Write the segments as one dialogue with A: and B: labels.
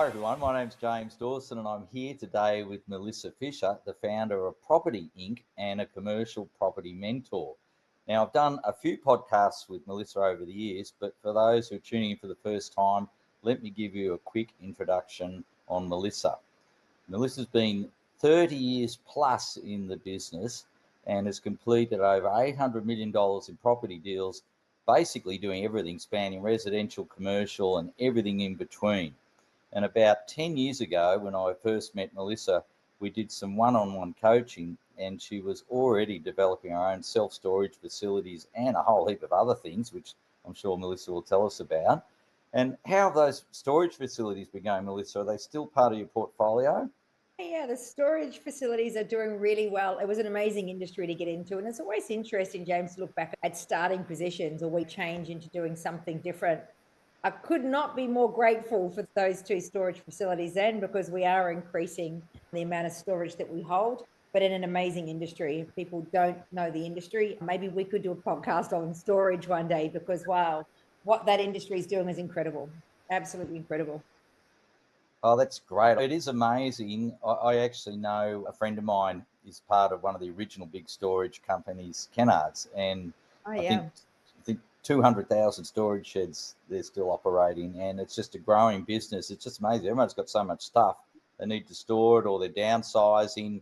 A: Hi everyone, my name's James Dawson and I'm here today with Melissa Fisher, the founder of Property Inc. and a commercial property mentor. Now, I've done a few podcasts with Melissa over the years, but for those who are tuning in for the first time, let me give you a quick introduction on Melissa. Melissa's been 30 years plus in the business and has completed over $800 million in property deals, basically doing everything, spanning residential, commercial and everything in between. And about 10 years ago, when I first met Melissa, we did some one-on-one coaching and she was already developing her own self-storage facilities and a whole heap of other things, which I'm sure Melissa will tell us about. And how have those storage facilities been going, Melissa? Are they still part of your portfolio?
B: Yeah, the storage facilities are doing really well. It was an amazing industry to get into. And it's always interesting, James, to look back at starting positions or we change into doing something different. I could not be more grateful for those two storage facilities then, because we are increasing the amount of storage that we hold, but in an amazing industry. If people don't know the industry, maybe we could do a podcast on storage one day, because wow, what that industry is doing is incredible. Absolutely incredible.
A: Oh, that's great. It is amazing. I actually know a friend of mine is part of one of the original big storage companies, Kennards, and
B: Oh,
A: I think
B: yeah.
A: I think 200,000 storage sheds they're still operating, and it's just a growing business. It's just amazing. Everyone's got so much stuff they need to store it, or they're downsizing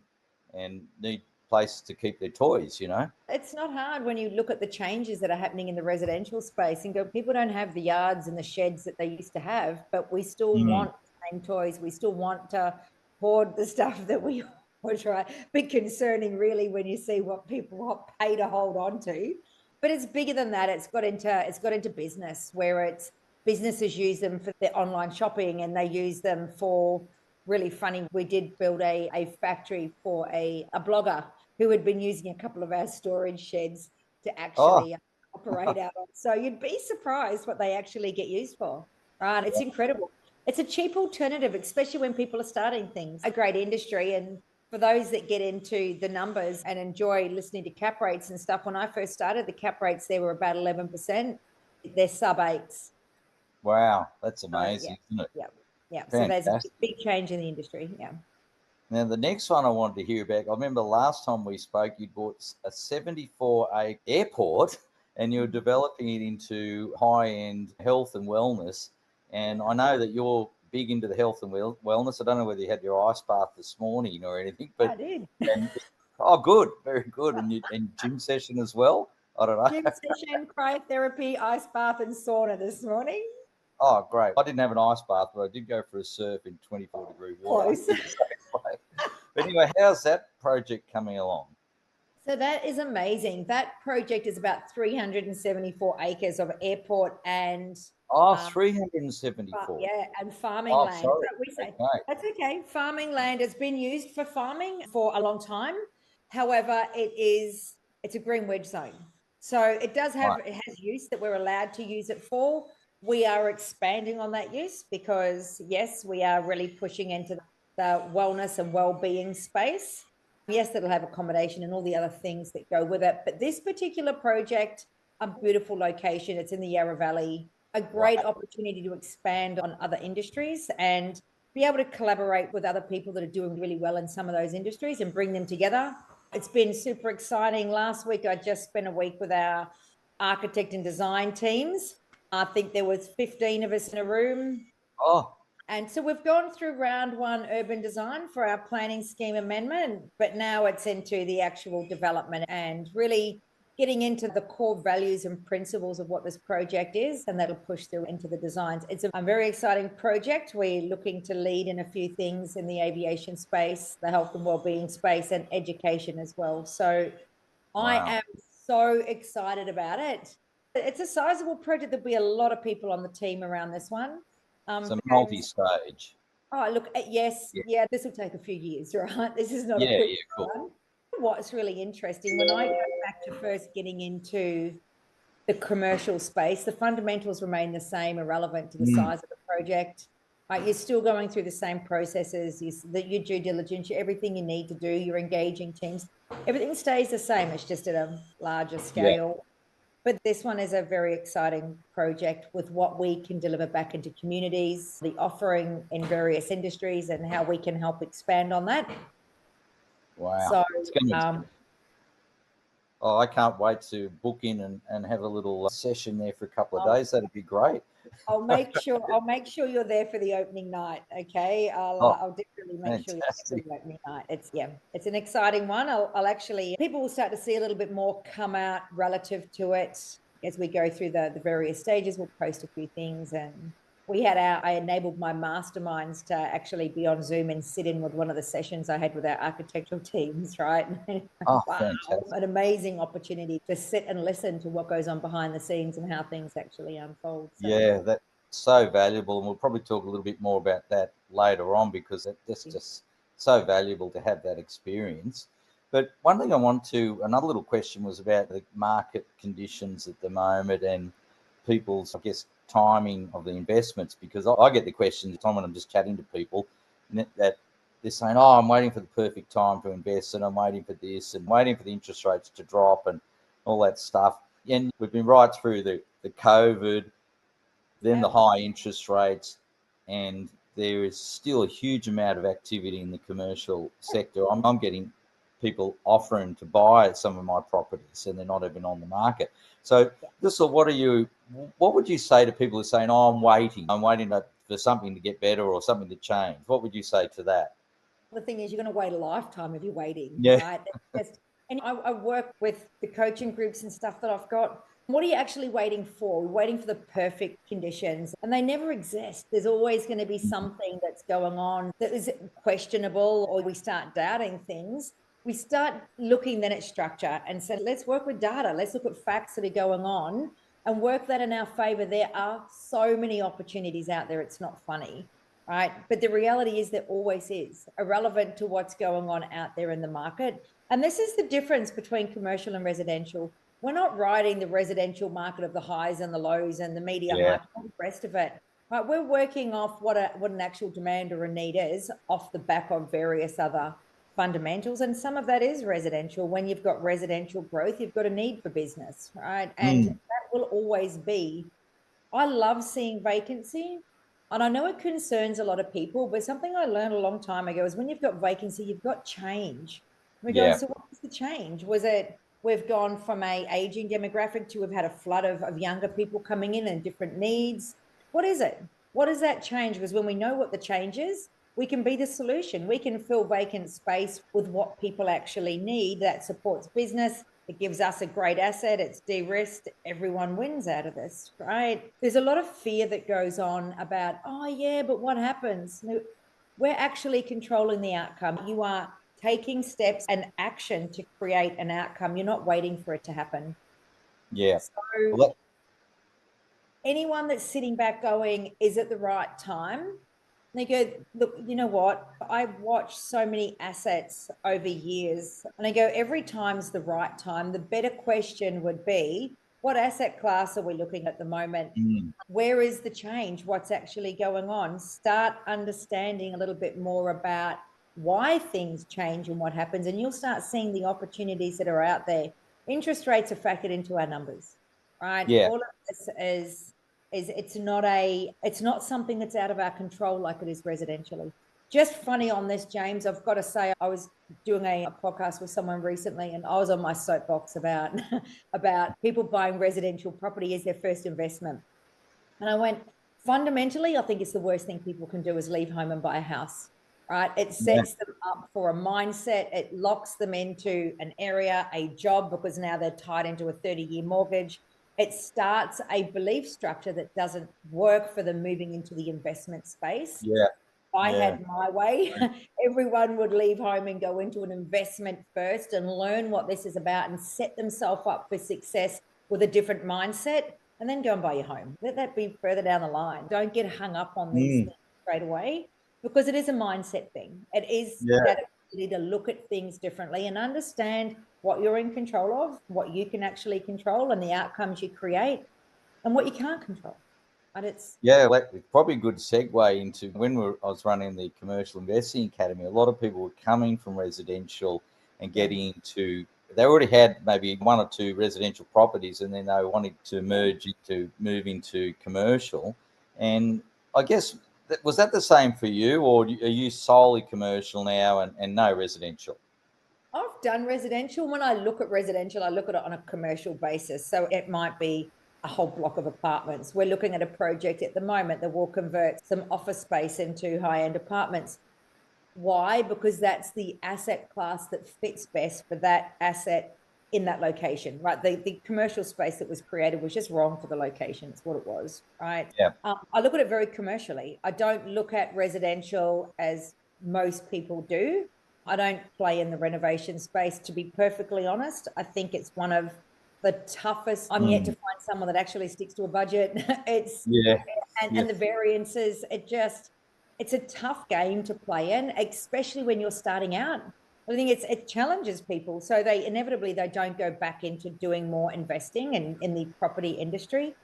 A: and need places to keep their toys.
B: It's not hard when you look at the changes that are happening in the residential space and go, people don't have the yards and the sheds that they used to have, but we still
A: Mm.
B: want the same toys. We still want to hoard the stuff that we hoard, right? Bit concerning, really, when you see what people pay to hold on to. But it's bigger than that. It's got into business, where it's businesses use them for their online shopping and they use them for really funny. We did build a factory for a blogger who had been using a couple of our storage sheds to
A: Oh,
B: actually operate out of. So you'd be surprised what they actually get used for. Right? It's incredible. It's a cheap alternative, especially when people are starting things. A great industry. And for those that get into the numbers and enjoy listening to cap rates and stuff, when I first started, the cap rates there were about 11%. They're sub eights.
A: wow, that's
B: So yeah,
A: amazing, isn't it?
B: yeah, yeah. So there's a
A: Fantastic.
B: big change in the industry. Yeah.
A: Now, the next one I wanted to hear about, I remember last time we spoke, you bought a 74-acre airport and you're developing it into high-end health and wellness. And I know that you're big into the health and wellness. I don't know whether you had your ice bath this morning or anything,
B: I
A: but
B: did.
A: and, oh, good, very good. And gym session as well. I don't
B: Gym
A: know.
B: session, cryotherapy, ice bath, and sauna this morning.
A: Oh, great. I didn't have an ice bath, but I did go for a surf in 24-degree water
B: Close.
A: in the same place. But anyway, how's that project coming along?
B: So that is amazing. That project is about 374 acres of airport and
A: Oh,
B: um,
A: 374.
B: yeah, and farming
A: Oh,
B: land.
A: sorry.
B: So we say
A: Okay.
B: that's okay. Farming land has been used for farming for a long time. However, it's a green wedge zone. So
A: Right.
B: it has use that we're allowed to use it for. We are expanding on that use because yes, we are really pushing into the wellness and well-being space. Yes, that'll have accommodation and all the other things that go with it. But this particular project, a beautiful location. It's in the Yarra Valley, a
A: Wow.
B: great opportunity to expand on other industries and be able to collaborate with other people that are doing really well in some of those industries and bring them together. It's been super exciting. Last week, I just spent a week with our architect and design teams. I think there was 15 of us in a room.
A: Oh,
B: And so we've gone through round one urban design for our planning scheme amendment, but now it's into the actual development and really getting into the core values and principles of what this project is, and that'll push through into the designs. It's a very exciting project. We're looking to lead in a few things in the aviation space, the health and wellbeing space, and education as well. So I
A: wow.
B: am so excited about it. It's a sizable project. There'll be a lot of people on the team around this one.
A: So
B: And
A: multi-stage.
B: oh, look, yes,
A: Yeah.
B: yeah, this will take a few years, right? This is not a
A: Yeah,
B: quick
A: yeah, cool.
B: one. What's really interesting, when I go back to first getting into the commercial space, the fundamentals remain the same, irrelevant to the
A: Mm,
B: size of the project. You're still going through the same processes, your due diligence, everything you need to do, you're engaging teams. Everything stays the same. It's just at a larger
A: yeah.
B: scale. But this one is a very exciting project with what we can deliver back into communities, the offering in various industries, and how we can help expand on that.
A: Wow.
B: So,
A: It's gonna, I can't wait to book in and have a little session there for a couple of days. That'd be great.
B: I'll make sure you're there for the opening night. Okay, I'll definitely make sure you're there for the opening night. It's an exciting one. I'll actually, people will start to see a little bit more come out relative to it as we go through the various stages. We'll post a few things, and I enabled my masterminds to actually be on Zoom and sit in with one of the sessions I had with our architectural teams, right?
A: Oh,
B: wow,
A: fantastic.
B: an amazing opportunity to sit and listen to what goes on behind the scenes and how things actually unfold. So,
A: yeah, that's so valuable. And we'll probably talk a little bit more about that later on, because that's just so valuable to have that experience. But one thing another little question was about the market conditions at the moment and people's, I guess, timing of the investments, because I get the questions time when I'm just chatting to people that they're saying, oh, I'm waiting for the perfect time to invest, and I'm waiting for this and waiting for the interest rates to drop and all that stuff. And we've been right through the COVID, then the high interest rates, and there is still a huge amount of activity in the commercial sector. I'm getting people offering to buy some of my properties, and they're not even on the market. So, what would you say to people who are saying, "Oh, I'm waiting for something to get better or something to change"? What would you say to that?
B: The thing is, you're going to wait a lifetime if you're waiting,
A: Yeah.
B: right? And I work with the coaching groups and stuff that I've got. What are you actually waiting for? We're waiting for the perfect conditions, and they never exist. There's always going to be something that's going on that is questionable, or we start doubting things. We start looking then at structure and say, let's work with data. Let's look at facts that are going on and work that in our favor. There are so many opportunities out there. It's not funny, right? But the reality is there always is, irrelevant to what's going on out there in the market. And this is the difference between commercial and residential. We're not riding the residential market of the highs and the lows and the media hype and the rest of it. Right? We're working off what an actual demand or a need is off the back of various other fundamentals. And some of that is residential. When you've got residential growth, you've got a need for business, right? And that will always be. I love seeing vacancy. And I know it concerns a lot of people, but something I learned a long time ago is when you've got vacancy, you've got change. We're going, so what was the change? Was it we've gone from a aging demographic to we've had a flood of younger people coming in and different needs? What is it? What does that change? Because when we know what the change is, we can be the solution. We can fill vacant space with what people actually need that supports business. It gives us a great asset. It's de-risked. Everyone wins out of this, right? There's a lot of fear that goes on about, oh yeah, but what happens? We're actually controlling the outcome. You are taking steps and action to create an outcome. You're not waiting for it to happen.
A: Yeah.
B: So anyone that's sitting back going, is it the right time? They go, look, you know what? I've watched so many assets over years, and I go, every time's the right time. The better question would be, what asset class are we looking at the moment? Where is the change? What's actually going on? Start understanding a little bit more about why things change and what happens, and you'll start seeing the opportunities that are out there. Interest rates are factored into our numbers, right?
A: Yeah.
B: All of this is it's not something that's out of our control like it is residentially. Just funny on this, James, I've got to say, I was doing a podcast with someone recently, and I was on my soapbox about about people buying residential property as their first investment. And I went, fundamentally, I think it's the worst thing people can do is leave home and buy a house, right? It sets them up for a mindset. It locks them into an area, a job, because now they're tied into a 30-year mortgage. It starts a belief structure that doesn't work for them moving into the investment space.
A: Yeah.
B: If I had my way, everyone would leave home and go into an investment first and learn what this is about and set themselves up for success with a different mindset, and then go and buy your home. Let that be further down the line. Don't get hung up on these things straight away, because it is a mindset thing. It is that ability to look at things differently and understand what you're in control of, what you can actually control, and the outcomes you create, and what you can't control. And it's
A: probably a good segue into when I was running the Commercial Investing Academy. A lot of people were coming from residential and getting into they already had maybe one or two residential properties, and then they wanted to move into commercial. And I guess was that the same for you, or are you solely commercial now and no residential?
B: I've done residential. When I look at residential, I look at it on a commercial basis. So it might be a whole block of apartments. We're looking at a project at the moment that will convert some office space into high-end apartments. Why? Because that's the asset class that fits best for that asset in that location, right? The commercial space that was created was just wrong for the location. It's what it was, right?
A: Yeah.
B: I look at it very commercially. I don't look at residential as most people do. I don't play in the renovation space, to be perfectly honest. I think it's one of the toughest. I'm yet to find someone that actually sticks to a budget. It's
A: Yeah.
B: and the variances, it's a tough game to play in, especially when you're starting out. I think it challenges people. So they don't go back into doing more investing in the property industry.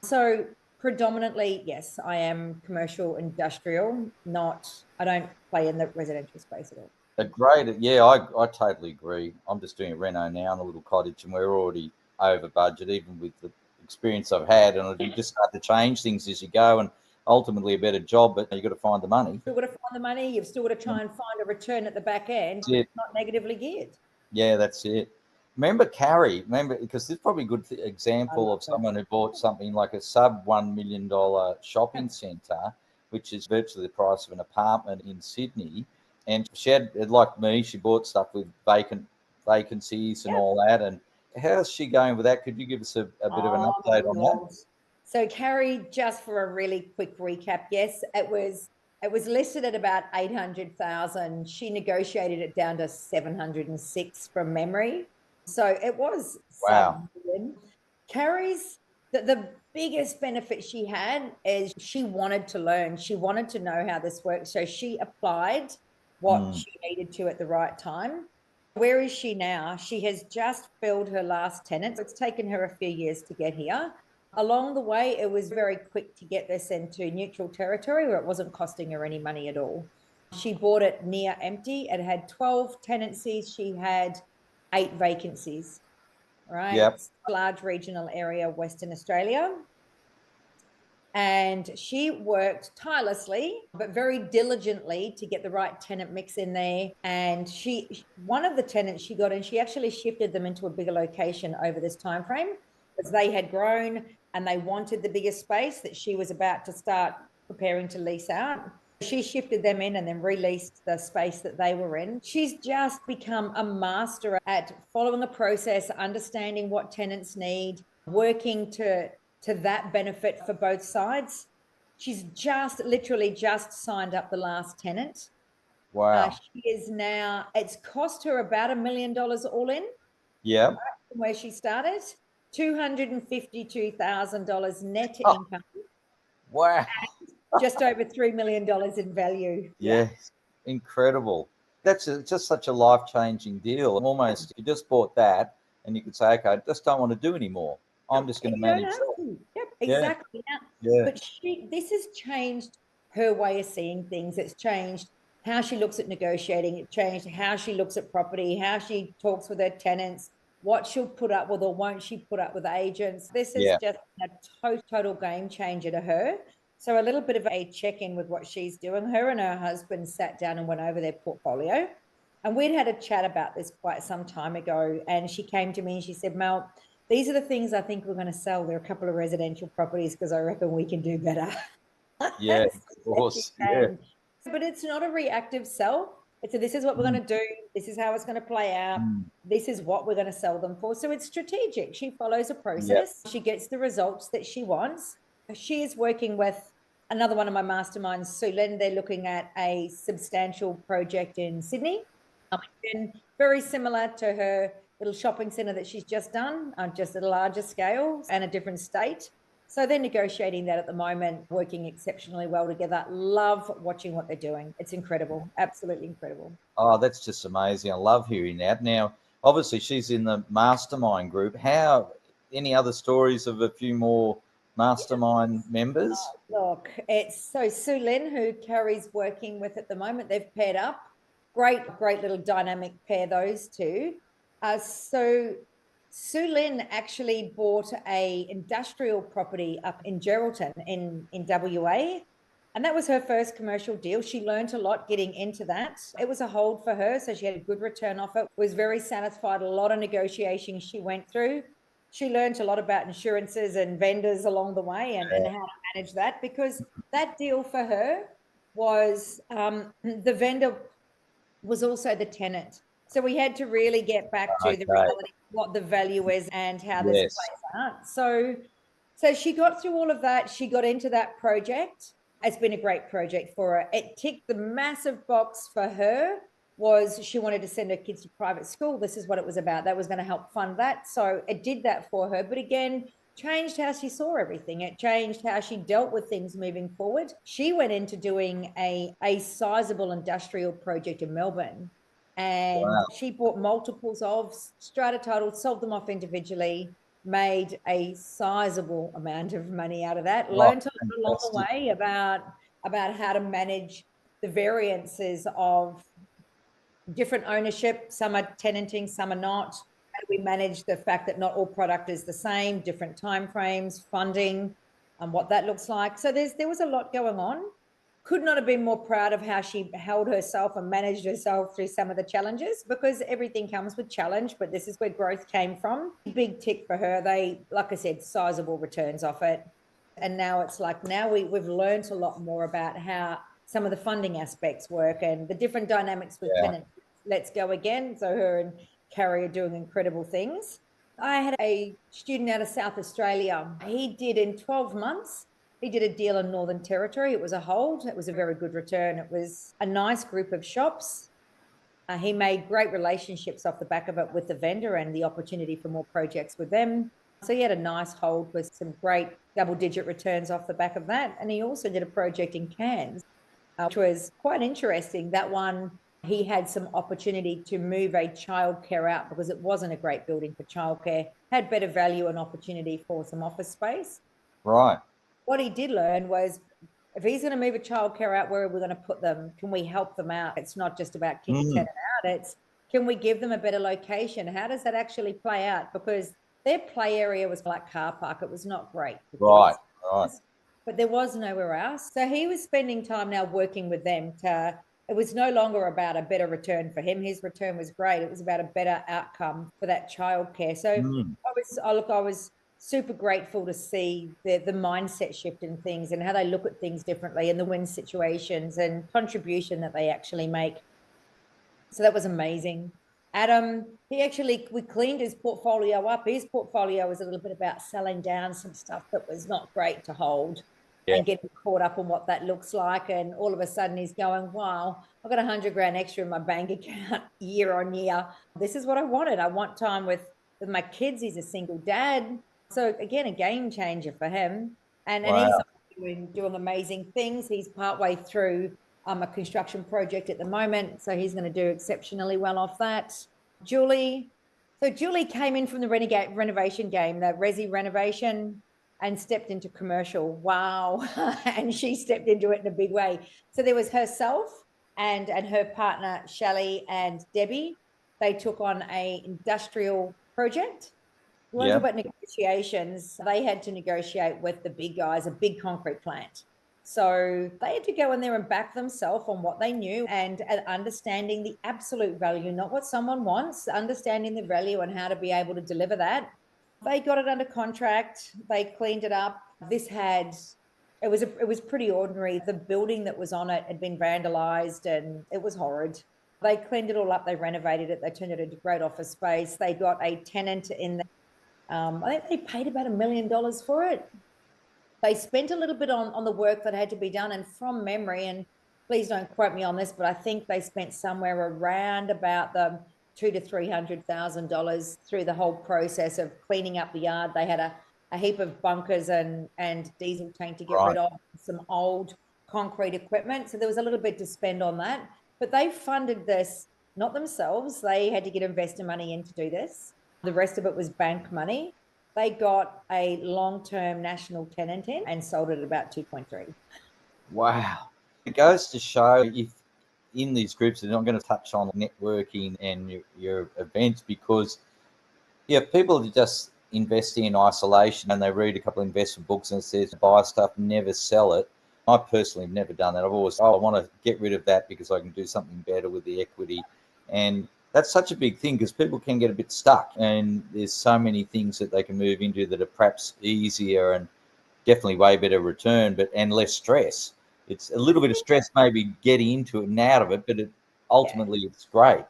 B: So predominantly, yes, I am commercial industrial, I don't play in the residential space at all.
A: A great, yeah, I totally agree. I'm just doing a reno now in a little cottage, and we're already over budget, even with the experience I've had. And you just start to change things as you go, and ultimately a better job, but you've got to find the money.
B: You've still got to find the money. You've still got to try and find a return at the back end. It's not negatively geared.
A: Yeah, that's it. Remember Carrie? Remember, because this is probably a good example of someone who bought something like a sub $1 million shopping centre, which is virtually the price of an apartment in Sydney. And she had, like me, she bought stuff with vacancies and all that. And how's she going with that? Could you give us a bit of an update on that?
B: So Carrie, just for a really quick recap, yes, it was listed at about 800,000. She negotiated it down to 706 from memory. So it was
A: Wow.
B: Carrie's the biggest benefit she had is she wanted to learn. She wanted to know how this works. So she applied what she needed to at the right time. Where is she now? She has just filled her last tenant. It's taken her a few years to get here. Along the way, it was very quick to get this into neutral territory where it wasn't costing her any money at all. She bought it near empty. It had 12 tenancies. She had 8 vacancies, right?
A: Yep.
B: Large regional area, Western Australia. And she worked tirelessly, but very diligently to get the right tenant mix in there. And one of the tenants she got in, she actually shifted them into a bigger location over this time frame because they had grown and they wanted the bigger space that she was about to start preparing to lease out. She shifted them in and then released the space that they were in. She's just become a master at following a process, understanding what tenants need, working to that benefit for both sides. She's literally just signed up the last tenant.
A: Wow.
B: She is now, it's cost her about $1 million all in.
A: Yeah.
B: From where she started, $252,000 net income.
A: Wow.
B: Just over $3 million in value.
A: Yeah. Incredible. That's just such a life-changing deal. Almost, you just bought that and you could say, okay, I just don't want to do anymore. I'm just going to manage that.
B: Yep, exactly.
A: Yeah.
B: But this has changed her way of seeing things. It's changed how she looks at negotiating. It changed how she looks at property, how she talks with her tenants, what she'll put up with or won't she put up with agents. This is just a total game changer to her. So a little bit of a check-in with what she's doing. Her and her husband sat down and went over their portfolio. And we'd had a chat about this quite some time ago. And she came to me and she said, Mel, these are the things I think we're going to sell. There are a couple of residential properties because I reckon we can do better.
A: Yeah, of course. Yeah.
B: But it's not a reactive sell. It's this is what we're going to do. This is how it's going to play out. This is what we're going to sell them for. So it's strategic. She follows a process. She gets the results that she wants. She is working with another one of my masterminds, Sue Lynn. They're looking at a substantial project in Sydney. And very similar to her little shopping centre that she's just done, just at a larger scale and a different state. So they're negotiating that at the moment, working exceptionally well together. Love watching what they're doing. It's incredible, absolutely incredible.
A: Oh, that's just amazing. I love hearing that. Now, obviously, she's in the mastermind group. Any other stories of a few more mastermind members?
B: Look, it's so Sue Lynn, who Carrie's working with at the moment, they've paired up. Great little dynamic pair, those two. So Sue Lynn actually bought a industrial property up in Geraldton in WA. And that was her first commercial deal. She learned a lot getting into that. It was a hold for her, so she had a good return off it, was very satisfied, a lot of negotiations she went through. She learned a lot about insurances and vendors along the way and how to manage that, because that deal for her was the vendor was also the tenant. So we had to really get back to the reality of what the value is and how this plays out. So she got through all of that. She got into that project. It's been a great project for her. It ticked the massive box for her, was she wanted to send her kids to private school. This is what it was about. That was going to help fund that. So it did that for her. But again, changed how she saw everything. It changed how she dealt with things moving forward. She went into doing a sizable industrial project in Melbourne, and she bought multiples of strata titles, sold them off individually, made a sizable amount of money out of that, learned a lot along the way about how to manage the variances of different ownership. Some are tenanting, some are not. How do we manage the fact that not all product is the same, different timeframes, funding, and what that looks like? So there was a lot going on. Could not have been more proud of how she held herself and managed herself through some of the challenges, because everything comes with challenge, but this is where growth came from. Big tick for her. They, like I said, sizable returns off it. And now it's like, now we've learned a lot more about how some of the funding aspects work and the different dynamics with tenants. Let's go again. So her and Carrie are doing incredible things. I had a student out of South Australia. He did in 12 months. He did a deal in Northern Territory. It was a hold. It was a very good return. It was a nice group of shops. He made great relationships off the back of it with the vendor and the opportunity for more projects with them. So he had a nice hold with some great double-digit returns off the back of that. And he also did a project in Cairns, which was quite interesting. That one, he had some opportunity to move a childcare out because it wasn't a great building for childcare, had better value and opportunity for some office space.
A: Right.
B: What he did learn was, if he's going to move a childcare out, where are we going to put them? Can we help them out? It's not just about kick a tenant out. It's, can we give them a better location? How does that actually play out? Because their play area was like car park. It was not great.
A: Right.
B: But there was nowhere else. So he was spending time now working with them to, it was no longer about a better return for him. His return was great. It was about a better outcome for that childcare. So I was super grateful to see the mindset shift in things and how they look at things differently and the win situations and contribution that they actually make. So that was amazing. Adam, we cleaned his portfolio up. His portfolio was a little bit about selling down some stuff that was not great to hold and getting caught up on what that looks like. And all of a sudden he's going, wow, I've got $100 grand extra in my bank account year on year. This is what I wanted. I want time with my kids. He's a single dad. So again, a game changer for him. And he's doing amazing things. He's partway through a construction project at the moment. So he's going to do exceptionally well off that. Julie came in from the renovation game, the resi renovation, and stepped into commercial. Wow. And she stepped into it in a big way. So there was herself and her partner, Shelley and Debbie. They took on a industrial project. You want to talk about negotiations? They had to negotiate with the big guys, a big concrete plant. So they had to go in there and back themselves on what they knew and understanding the absolute value, not what someone wants, understanding the value and how to be able to deliver that. They got it under contract. They cleaned it up. It was pretty ordinary. The building that was on it had been vandalized and it was horrid. They cleaned it all up. They renovated it. They turned it into great office space. They got a tenant in there. I think they paid about $1 million for it. They spent a little bit on the work that had to be done, and from memory, and please don't quote me on this, but I think they spent somewhere around about the $200,000 to $300,000 through the whole process of cleaning up the yard. They had a heap of bunkers and diesel tank to get rid of, some old concrete equipment. So there was a little bit to spend on that, but they funded this, not themselves. They had to get investor money in to do this. The rest of it was bank money. They got a long-term national tenant in and sold it at about 2.3.
A: Wow. It goes to show, if in these groups, and I'm going to touch on networking and your events, because people are just investing in isolation and they read a couple of investment books and it says buy stuff, never sell it. I personally have never done that. I've always, I want to get rid of that because I can do something better with the equity. And that's such a big thing because people can get a bit stuck, and there's so many things that they can move into that are perhaps easier and definitely way better return, and less stress. It's a little bit of stress maybe getting into it and out of it, but ultimately it's great.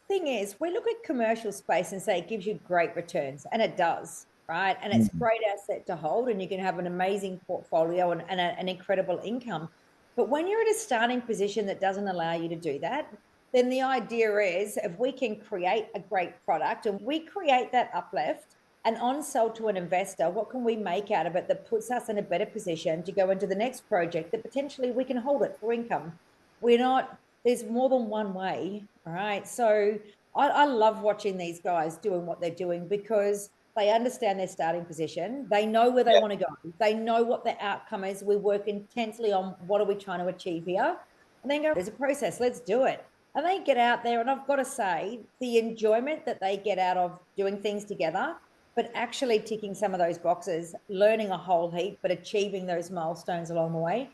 B: Thing is, we look at commercial space and say it gives you great returns, and it does, right? And it's a great asset to hold, and you can have an amazing portfolio and an incredible income. But when you're at a starting position that doesn't allow you to do that, then the idea is if we can create a great product and we create that uplift and on sell to an investor, what can we make out of it that puts us in a better position to go into the next project that potentially we can hold it for income? We're not, there's more than one way, right? So I love watching these guys doing what they're doing because they understand their starting position. They know where they want to go. They know what the outcome is. We work intensely on what are we trying to achieve here. And then go, there's a process, let's do it. And they get out there, and I've got to say, the enjoyment that they get out of doing things together, but actually ticking some of those boxes, learning a whole heap, but achieving those milestones along the way,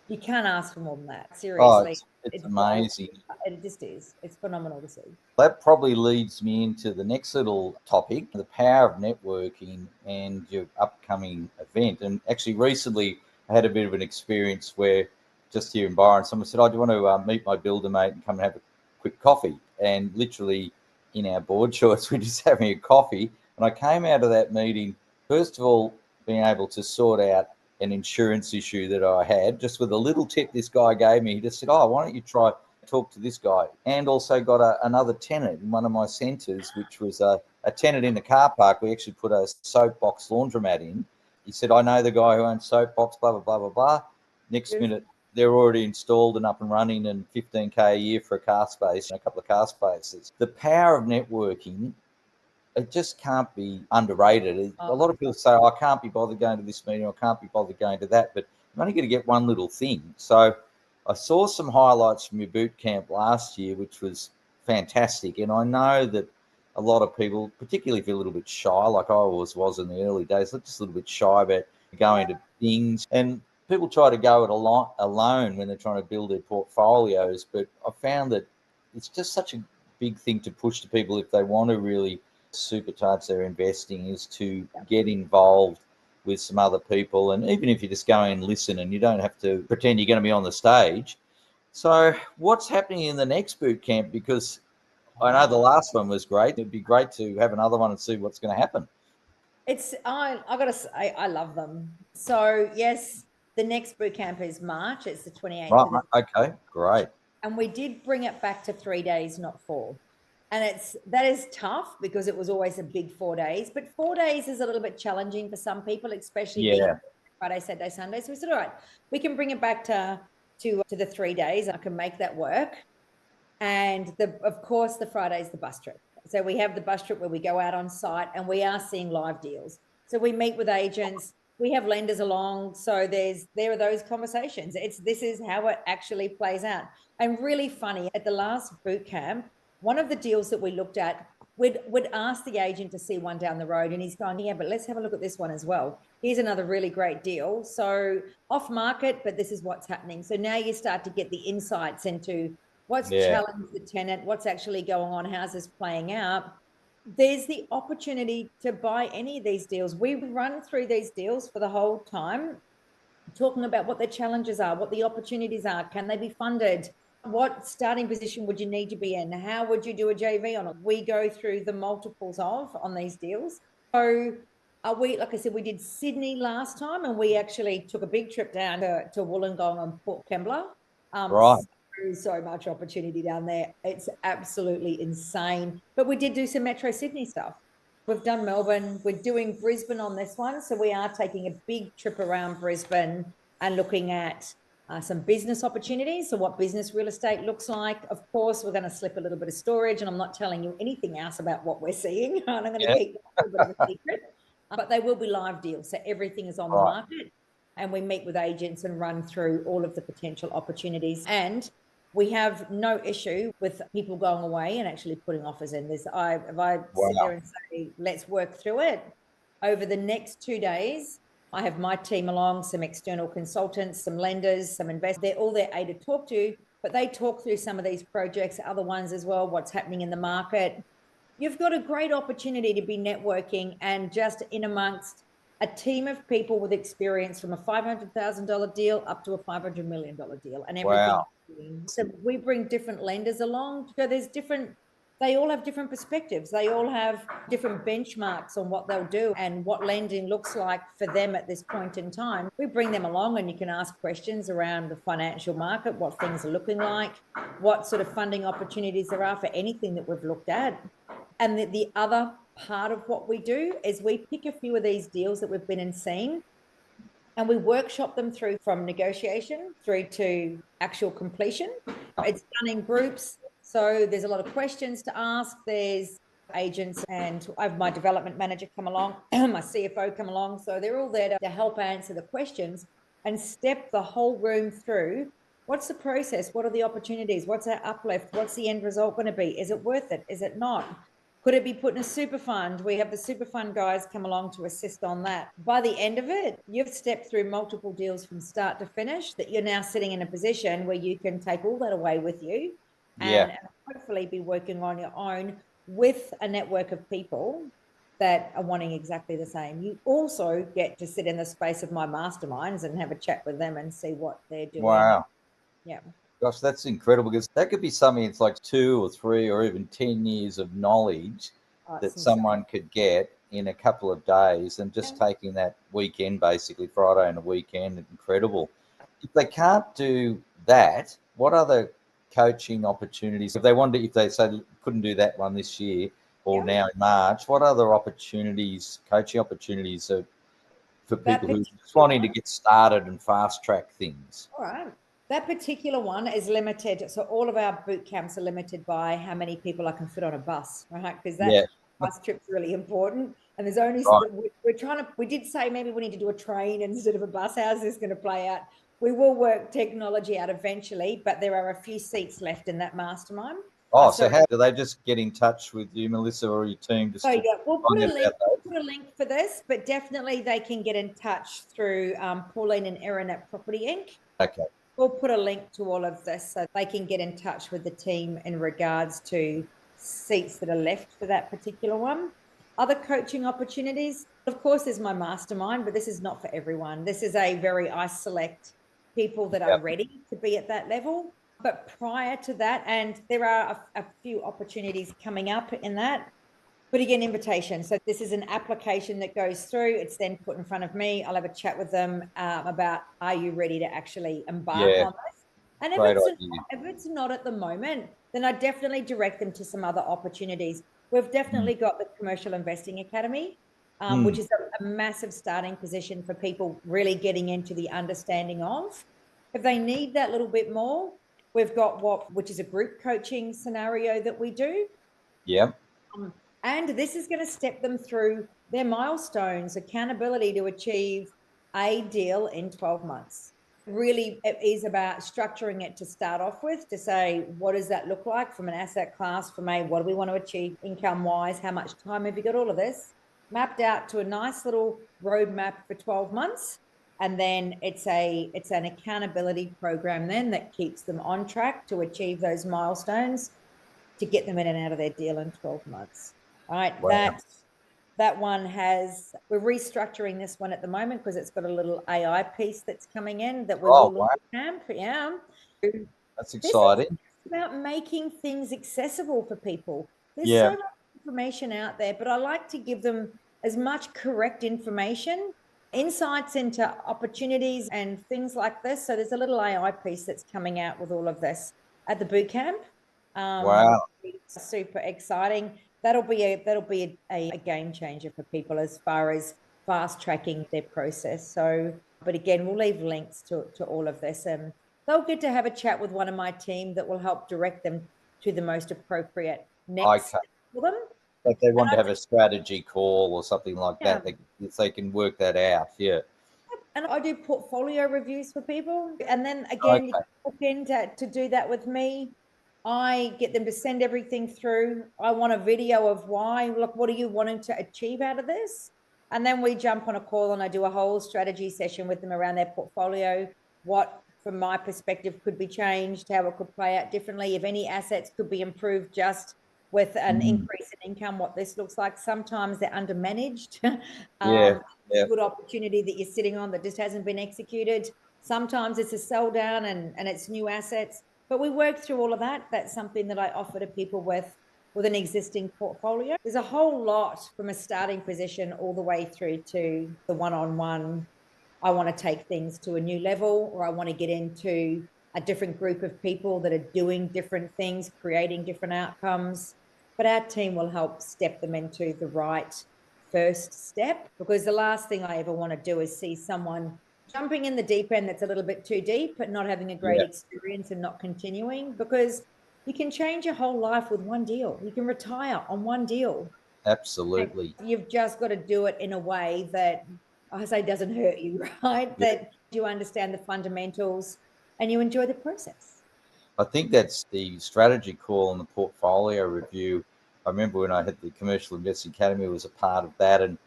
B: you can't ask for more than that. Seriously.
A: It's amazing.
B: It just is. It's phenomenal to see.
A: That probably leads me into the next little topic, the power of networking and your upcoming event. And actually recently I had a bit of an experience where just here in Byron, someone said, do you want to meet my builder mate and come and have a quick coffee? And literally in our board choice, we're just having a coffee. And I came out of that meeting, first of all, being able to sort out an insurance issue that I had, just with a little tip this guy gave me. He just said, why don't you try talk to this guy? And also got another tenant in one of my centres, which was a tenant in the car park. We actually put a soapbox laundromat in. He said, I know the guy who owns soapbox, blah, blah, blah, blah, blah. Next minute, they're already installed and up and running, and $15,000 a year for a car space and a couple of car spaces. The power of networking, it just can't be underrated. A lot of people say, I can't be bothered going to this meeting, or I can't be bothered going to that, but I'm only going to get one little thing. So I saw some highlights from your boot camp last year, which was fantastic. And I know that a lot of people, particularly if you're a little bit shy, like I always was in the early days, just a little bit shy about going to things. And people try to go it alone when they're trying to build their portfolios. But I found that it's just such a big thing to push to people if they want to really supercharge their investing, is to get involved with some other people. And even if you just go and listen, and you don't have to pretend you're going to be on the stage. So what's happening in the next boot camp? Because I know the last one was great. It'd be great to have another one and see what's going to happen.
B: I got to say, I love them. So yes, the next boot camp is March. It's the 28th.
A: Right. Okay, great.
B: And we did bring it back to 3 days, not 4. And that is tough because it was always a big 4 days, but 4 days is a little bit challenging for some people, especially Friday, Saturday, Sunday. So we said, all right, we can bring it back to the 3 days. I can make that work. And of course, the Friday is the bus trip. So we have the bus trip where we go out on site and we are seeing live deals. So we meet with agents, we have lenders along. So there are those conversations. This is how it actually plays out. And really funny, at the last boot camp, one of the deals that we looked at, we'd ask the agent to see one down the road, and he's gone, yeah, but let's have a look at this one as well. Here's another really great deal. So off market, but this is what's happening. So now you start to get the insights into what's challenged the tenant, what's actually going on, how's this playing out. There's the opportunity to buy any of these deals. We run through these deals for the whole time, talking about what the challenges are, what the opportunities are, can they be funded? What starting position would you need to be in? How would you do a JV on it? We go through the multiples on these deals. So like I said, we did Sydney last time, and we actually took a big trip down to Wollongong and Port Kembla.
A: Right.
B: So much opportunity down there. It's absolutely insane. But we did do some Metro Sydney stuff. We've done Melbourne. We're doing Brisbane on this one. So we are taking a big trip around Brisbane and looking at some business opportunities. So what business real estate looks like. Of course, we're going to slip a little bit of storage, and I'm not telling you anything else about what we're seeing. And I'm going to keep a little bit of a secret. But they will be live deals. So everything is on the market. And we meet with agents and run through all of the potential opportunities. And We have no issue with people going away and actually putting offers in. If I sit there and say, let's work through it, over the next 2 days, I have my team along, some external consultants, some lenders, some investors. They're all there to talk to, but they talk through some of these projects, other ones as well, what's happening in the market. You've got a great opportunity to be networking and just in amongst a team of people with experience from a $500,000 deal up to a $500 million deal and everything.
A: Wow.
B: So we bring different lenders along. So there's they all have different perspectives. They all have different benchmarks on what they'll do and what lending looks like for them at this point in time. We bring them along and you can ask questions around the financial market, what things are looking like, what sort of funding opportunities there are for anything that we've looked at. And the other part of what we do is we pick a few of these deals that we've been and seen and we workshop them through from negotiation through to actual completion. It's done in groups. So there's a lot of questions to ask. There's agents and I have my development manager come along, my CFO come along. So they're all there to help answer the questions and step the whole room through. What's the process? What are the opportunities? What's our uplift? What's the end result going to be? Is it worth it? Is it not? Could it be put in a super fund? We have the super fund guys come along to assist on that. By the end of it, you've stepped through multiple deals from start to finish that you're now sitting in a position where you can take all that away with you and hopefully be working on your own with a network of people that are wanting exactly the same. You also get to sit in the space of my masterminds and have a chat with them and see what they're doing.
A: Wow.
B: Yeah.
A: Gosh, that's incredible because that could be something it's like 2 or 3 or even 10 years of knowledge that someone could get in a couple of days and just taking that weekend, basically Friday and a weekend, incredible. If they can't do that, what other coaching opportunities, if they say couldn't do that one this year or now in March, what other coaching opportunities are for people who are just wanting to get started and fast track things?
B: All right. That particular one is limited. So all of our boot camps are limited by how many people I can fit on a bus, right? Because that bus trip's really important. And there's only, we did say maybe we need to do a train instead of a bus. How's this going to play out? We will work technology out eventually, but there are a few seats left in that mastermind.
A: Oh, so how do they just get in touch with you, Melissa, or your team?
B: We'll put a link for this, but definitely they can get in touch through Pauline and Erin at Property Inc.
A: Okay.
B: We'll put a link to all of this so they can get in touch with the team in regards to seats that are left for that particular one. Other coaching opportunities, of course, there's my mastermind, but this is not for everyone. This is I select people that are ready to be at that level. But prior to that, and there are a few opportunities coming up in that, but again, invitation. So this is an application that goes through. It's then put in front of me. I'll have a chat with them about, are you ready to actually embark on this? And if it's not at the moment, then I definitely direct them to some other opportunities. We've definitely got the Commercial Investing Academy, which is a massive starting position for people really getting into the understanding of. If they need that little bit more, we've got which is a group coaching scenario that we do.
A: Yeah.
B: And this is going to step them through their milestones, accountability to achieve a deal in 12 months. Really, it is about structuring it to start off with, to say, what does that look like from an asset class, what do we want to achieve income-wise, how much time have you got, all of this mapped out to a nice little roadmap for 12 months. And then it's an accountability program then that keeps them on track to achieve those milestones to get them in and out of their deal in 12 months. All right. Wow. That one we're restructuring this one at the moment because it's got a little AI piece that's coming in that we will look at camp. Yeah.
A: That's exciting.
B: It's about making things accessible for people. There's so much information out there, but I like to give them as much correct information, insights into opportunities and things like this. So there's a little AI piece that's coming out with all of this at the boot camp.
A: Wow.
B: Super exciting. That'll be a game changer for people as far as fast tracking their process. So, but again, we'll leave links to all of this, and they'll get to have a chat with one of my team that will help direct them to the most appropriate next step for them.
A: If they want to have a strategy call or something like that, they can work that out. Yeah.
B: And I do portfolio reviews for people. And then again,
A: Okay.
B: you can book in to do that with me. I get them to send everything through. I want a video of why. Look, what are you wanting to achieve out of this? And then we jump on a call and I do a whole strategy session with them around their portfolio. What, from my perspective, could be changed, how it could play out differently, if any assets could be improved just with an increase in income, what this looks like. Sometimes they're undermanaged.
A: Yeah. Yeah.
B: Good opportunity that you're sitting on that just hasn't been executed. Sometimes it's a sell down and it's new assets. But we work through all of that. That's something that I offer to people with an existing portfolio. There's a whole lot from a starting position all the way through to the one-on-one. I want to take things to a new level, or I want to get into a different group of people that are doing different things, creating different outcomes. But our team will help step them into the right first step, because the last thing I ever want to do is see someone jumping in the deep end that's a little bit too deep, but not having a great experience and not continuing, because you can change your whole life with one deal. You can retire on one deal.
A: Absolutely.
B: You've just got to do it in a way that, I say, doesn't hurt you, right?
A: Yeah.
B: That you understand the fundamentals and you enjoy the process.
A: I think that's the strategy call and the portfolio review. I remember when I had the Commercial Investing Academy, was a part of that, and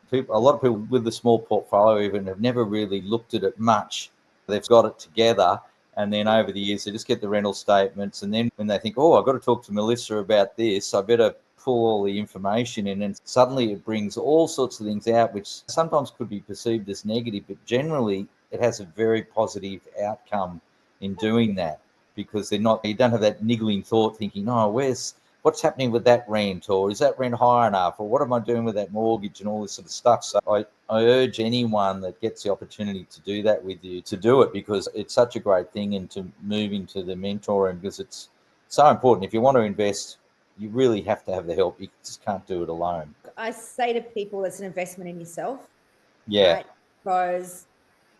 A: people, a lot of people with the small portfolio even have never really looked at it much. They've got it together, and then over the years they just get the rental statements, and then when they think, oh, I've got to talk to Melissa about this, I better pull all the information in, and suddenly it brings all sorts of things out which sometimes could be perceived as negative, but generally it has a very positive outcome in doing that, because they're not, you don't have that niggling thought thinking, oh, what's happening with that rent, or is that rent high enough, or what am I doing with that mortgage, and all this sort of stuff. So I urge anyone that gets the opportunity to do that with you to do it, because it's such a great thing, and to move into the mentoring, because it's so important. If you want to invest, you really have to have the help. You just can't do it alone.
B: I say to people, it's an investment in yourself,
A: Yeah.
B: right? Because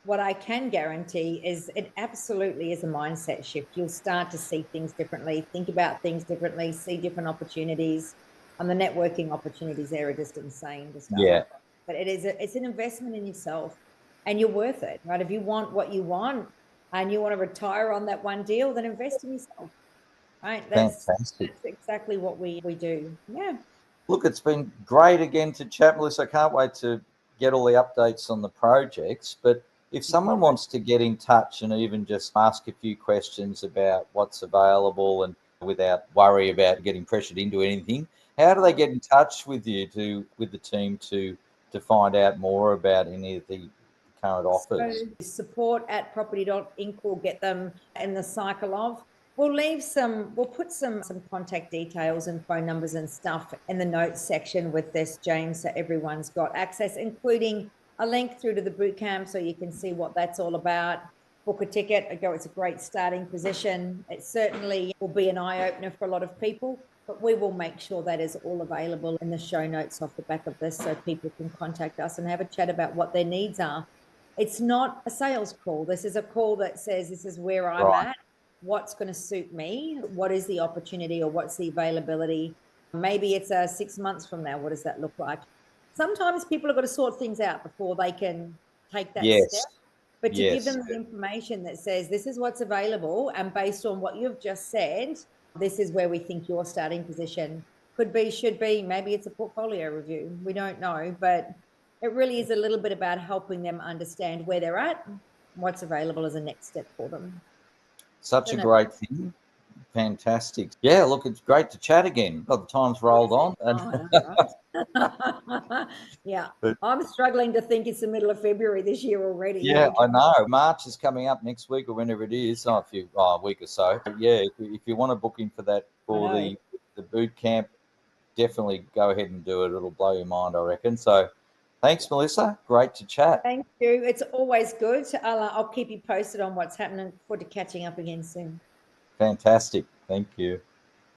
B: what I can guarantee is it absolutely is a mindset shift. You'll start to see things differently, think about things differently, see different opportunities. And the networking opportunities there are just insane to start
A: Yeah.
B: off. But it's an investment in yourself, and you're worth it, right? If you want what you want and you want to retire on that one deal, then invest in yourself, right? That's
A: Fantastic.
B: exactly what we do. Yeah.
A: Look, it's been great again to chat, Melissa. I can't wait to get all the updates on the projects. But if someone wants to get in touch and even just ask a few questions about what's available, and without worry about getting pressured into anything, how do they get in touch with you, with the team, to find out more about any of the current offers?
B: So support at property.inc will get them in the cycle of. We'll put some contact details and phone numbers and stuff in the notes section with this, James, so everyone's got access, including a link through to the boot camp so you can see what that's all about. Book a ticket. It's a great starting position. It certainly will be an eye-opener for a lot of people, but we will make sure that is all available in the show notes off the back of this, so people can contact us and have a chat about what their needs are. It's not a sales call. This is a call that says, this is where I'm
A: Right.
B: at. What's going to suit me? What is the opportunity, or what's the availability? Maybe it's 6 months from now. What does that look like? Sometimes people have got to sort things out before they can take that step.
A: Yes.
B: But to give
A: Yes.
B: them the information that says, this is what's available, and based on what you've just said, this is where we think your starting position could be, should be. Maybe it's a portfolio review. We don't know, but it really is a little bit about helping them understand where they're at, what's available as a next step for them.
A: Such a great thing. Fantastic. Yeah, look, it's great to chat again. God, the time's rolled on. And
B: Oh, right. Yeah.
A: but
B: I'm struggling to think it's the middle of February this year already.
A: yeah, I know. March is coming up next week, or whenever it is, a week or so. But yeah, if you want to book in for that, for the boot camp, definitely go ahead and do it. It'll blow your mind, I reckon. So thanks, Melissa. Great to chat.
B: Thank you. It's always good. I'll keep you posted on what's happening. Forward to catching up again soon.
A: Fantastic. Thank you.